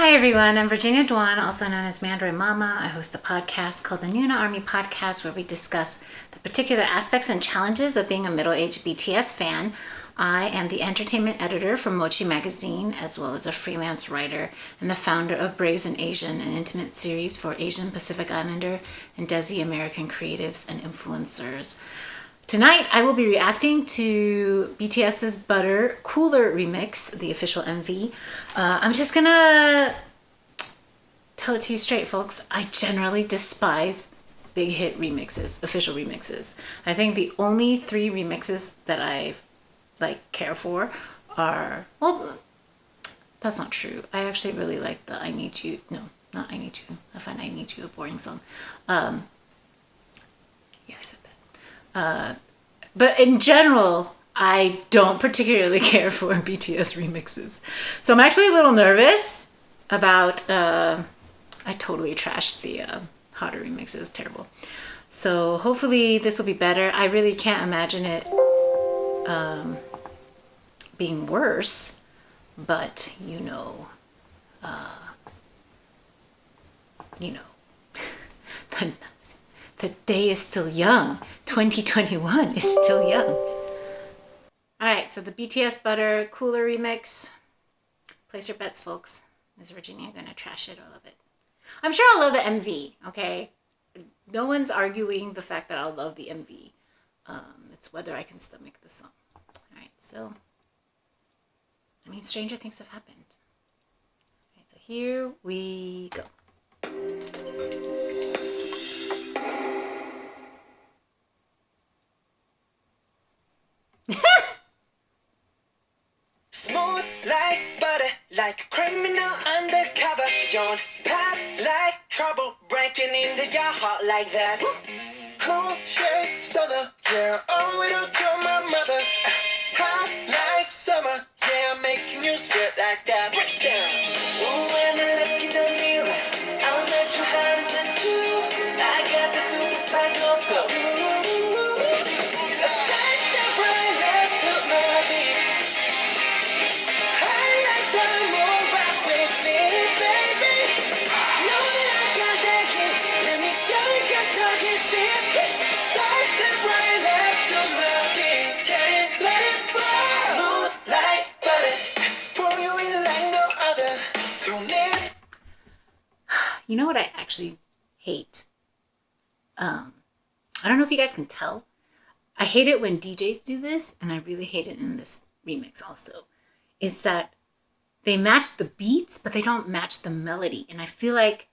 Hi everyone, I'm Virginia Dwan, also known as Mandarin Mama. I host a podcast called the Nuna Army Podcast where we discuss the particular aspects and challenges of being a middle-aged BTS fan. I am the entertainment editor for Mochi Magazine, as well as a freelance writer and the founder of Brazen Asian, an intimate series for Asian Pacific Islander and Desi American creatives and influencers. Tonight, I will be reacting to BTS's Butter Cooler remix, the official MV. I'm just gonna tell it to you straight, folks. I generally despise big hit remixes, official remixes. I think the only three remixes that I care for are, well, that's not true. I actually really like the I Need You. No, not I Need You. I find I Need You a boring song. Yeah, I said that. But in general, I don't particularly care for BTS remixes. So I'm actually a little nervous about, I totally trashed the Hotter remix. It was terrible. So hopefully this will be better. I really can't imagine it being worse, but the day is still young. 2021 is still young. Alright, so the BTS Butter Cooler remix. Place your bets, folks. Is Virginia gonna trash it or love it? I'm sure I'll love the MV, okay? No one's arguing the fact that I'll love the MV. It's whether I can stomach the song. Alright, so, stranger things have happened. Alright, so here we go. Smooth like butter, like a criminal undercover. Don't pop like trouble, breaking into your heart like that. Cool shade soda, yeah, owe it all to my mother. Hot like summer, yeah, I'm making you sweat like that. Break down. Ooh, when I look in the mirror, I'll let you have it too. I got the superstar glow, so a side step right left to my beat. You know what I actually hate? I don't know if you guys can tell. I hate it when DJs do this, and I really hate it in this remix also. Is that they match the beats, but they don't match the melody. And I feel like,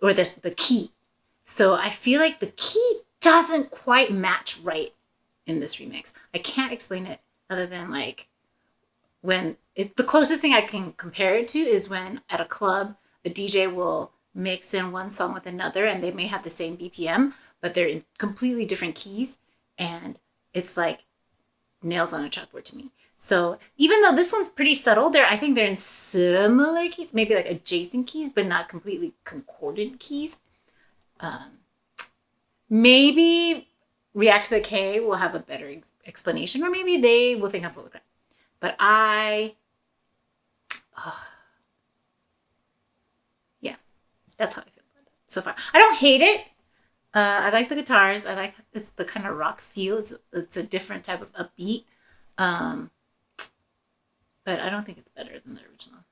or the key. So I feel like the key doesn't quite match right in this remix. I can't explain it other than when the closest thing I can compare it to is when at a club, a DJ will mix in one song with another and they may have the same BPM, but they're in completely different keys. And it's like nails on a chalkboard to me. So even though this one's pretty subtle, I think they're in similar keys, maybe like adjacent keys, but not completely concordant keys. Maybe React to the K will have a better explanation, or maybe they will think I'm full of crap. But yeah, that's how I feel about it so far. I don't hate it. I like the guitars. I like it's the kind of rock feel. It's a different type of upbeat. But I don't think it's better than the original.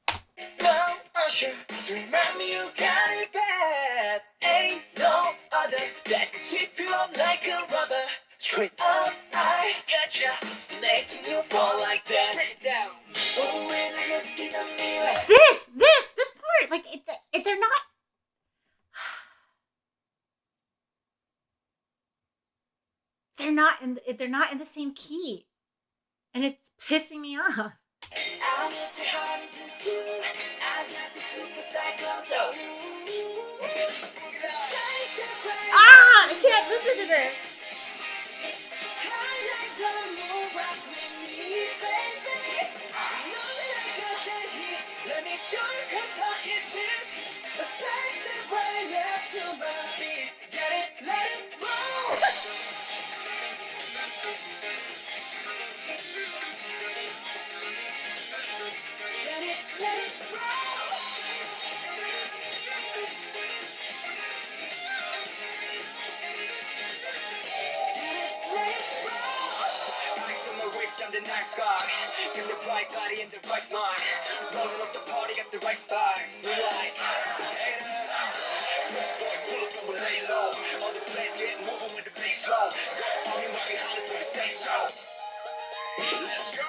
No pressure to remind me you got it bad. Ain't no other that can sweep you up like a rubber. Straight up, I gotcha, making you fall like that. Break down. Oh, when I look in the mirror. This part, if they're not in the same key, and it's pissing me off. I'm not too hard to do. I got the superstar glow, so I can't listen to this. Let me show you 'cause talk is cheap. A side step right left to my beat. Get it? Let it roll. Let it roll. bright sky. Get the right body in the right mind. Rolling up the party, got the right vibes. We like haters. Rich boy, pull up and we lay low. All the place get moving with the bass low. Go army right behind us when we say so. Let's go.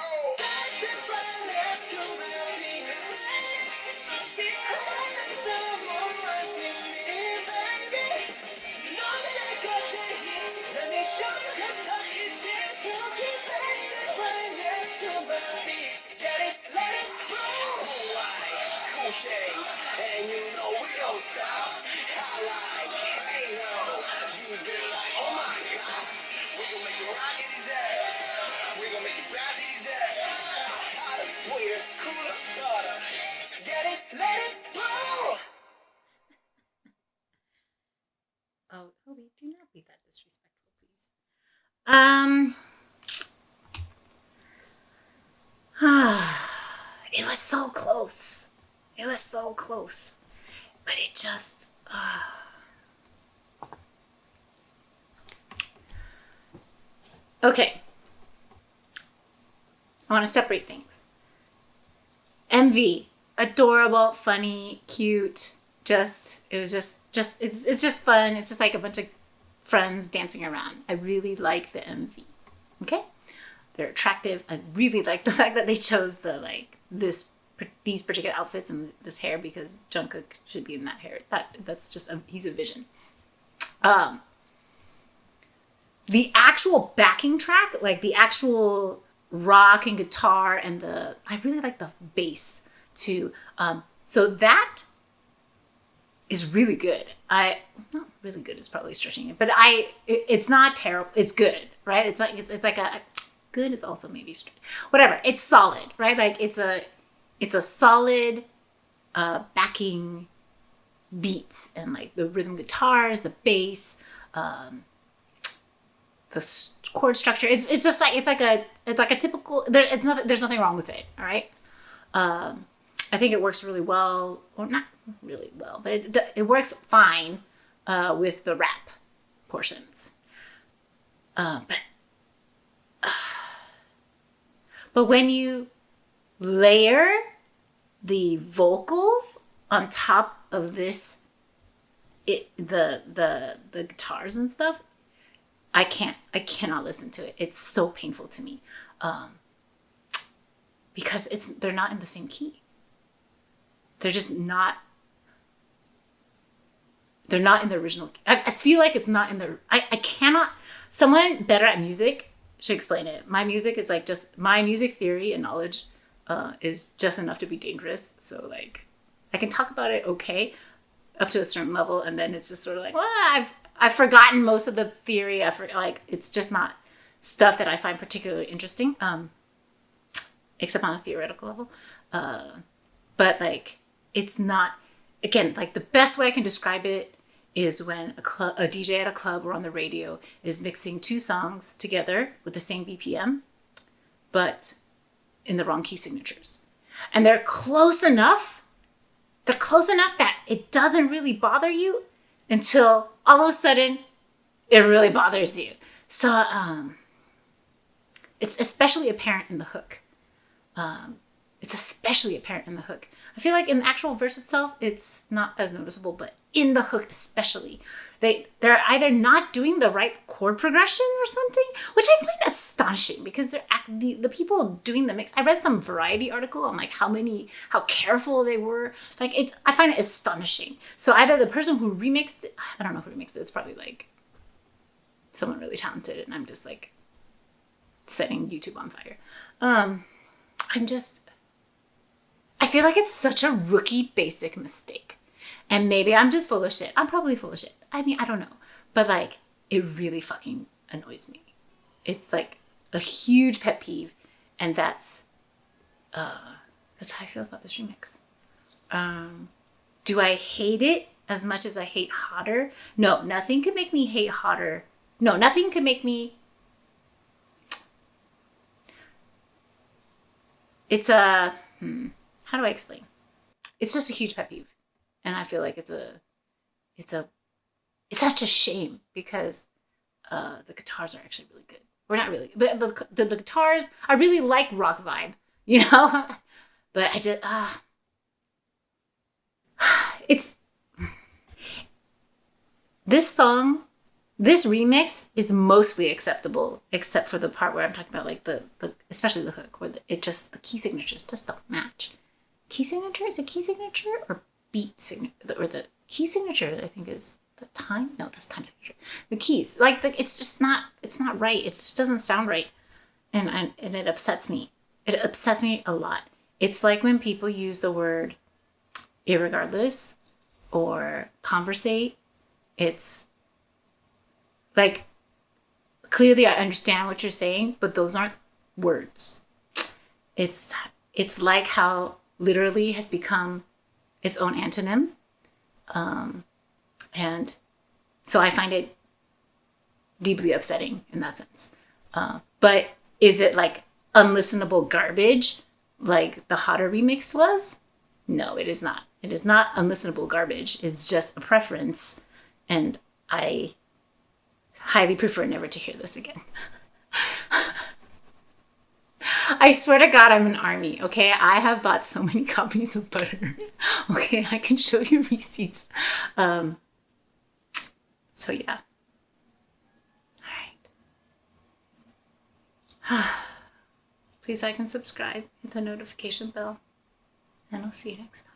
And you know we don't stop. I like, hey no, you be like, oh my god, we gon' make you rock in his ass. We gon' make you bounce in his ass. Hotter, sweeter, cooler, butter. Get it, let it roll. Oh, Toby, do not be that disrespectful, please. It was so close. It was so close. But it just... Okay. I want to separate things. MV. Adorable, funny, cute. It's just fun. It's just like a bunch of friends dancing around. I really like the MV. Okay? They're attractive. I really like the fact that they chose these particular outfits and this hair because Jungkook should be in that hair. That's just he's a vision. The actual backing track, like the actual rock and guitar and I really like the bass too. So that is really good. Not really good is probably stretching it, but it's not terrible. It's good, right? It's like a good is also maybe whatever. It's solid, right? Like it's a solid backing beat and like the rhythm guitars, the bass, the chord structure. It's just like it's like a typical. There's nothing wrong with it. All right. I think it works really well, or not really well, but it works fine with the rap portions. But when you layer the vocals on top of this, the guitars and stuff, I cannot listen to it. It's so painful to me, because they're not in the same key. They're just not. They're not in the original. I feel like it's not in the. I cannot. Someone better at music should explain it. My music is like just my music theory and knowledge is just enough to be dangerous. So like, I can talk about it okay up to a certain level, and then it's just sort of like, well, I've forgotten most of the theory. Like it's just not stuff that I find particularly interesting, except on a theoretical level. But like, it's not. Again, like the best way I can describe it is when a DJ at a club or on the radio is mixing two songs together with the same BPM, but in the wrong key signatures. And they're close enough that it doesn't really bother you until all of a sudden it really bothers you. So it's especially apparent in the hook. I feel like in the actual verse itself, it's not as noticeable, but in the hook especially, they're either not doing the right chord progression or something, which I find astonishing because the people doing the mix. I read some Variety article on like how careful they were. Like I find it astonishing. So either the person who remixed it, I don't know who remixed it. It's probably like someone really talented, and I'm just like setting YouTube on fire. I feel like it's such a rookie basic mistake. And maybe I'm just full of shit. I'm probably full of shit. I mean, I don't know. But like, it really fucking annoys me. It's like a huge pet peeve. And that's how I feel about this remix. Do I hate it as much as I hate Hotter? No, nothing could make me hate Hotter. No, nothing could make me... It's a... How do I explain? It's just a huge pet peeve. And I feel like it's such a shame because the guitars are actually really good. or not really, but the guitars, I really like rock vibe, you know? But I just, it's, this song, this remix is mostly acceptable, except for the part where I'm talking about like the especially the hook, where the key signatures just don't match. Key signature, is it key signature or beat signature? Or the key signature, I think, is the time. No, that's time signature. The keys, like it's just not. It's not right. It just doesn't sound right, and it upsets me. It upsets me a lot. It's like when people use the word irregardless or conversate. It's like, clearly I understand what you're saying, but those aren't words. It's like how literally has become its own antonym. And so I find it deeply upsetting in that sense. But is it like unlistenable garbage like the Hotter remix was? No, it is not. It is not unlistenable garbage. It's just a preference. And I highly prefer never to hear this again. I swear to God, I'm an army, okay? I have bought so many copies of Butter. Okay, I can show you receipts. So yeah. All right. Please like and subscribe. Hit the notification bell. And I'll see you next time.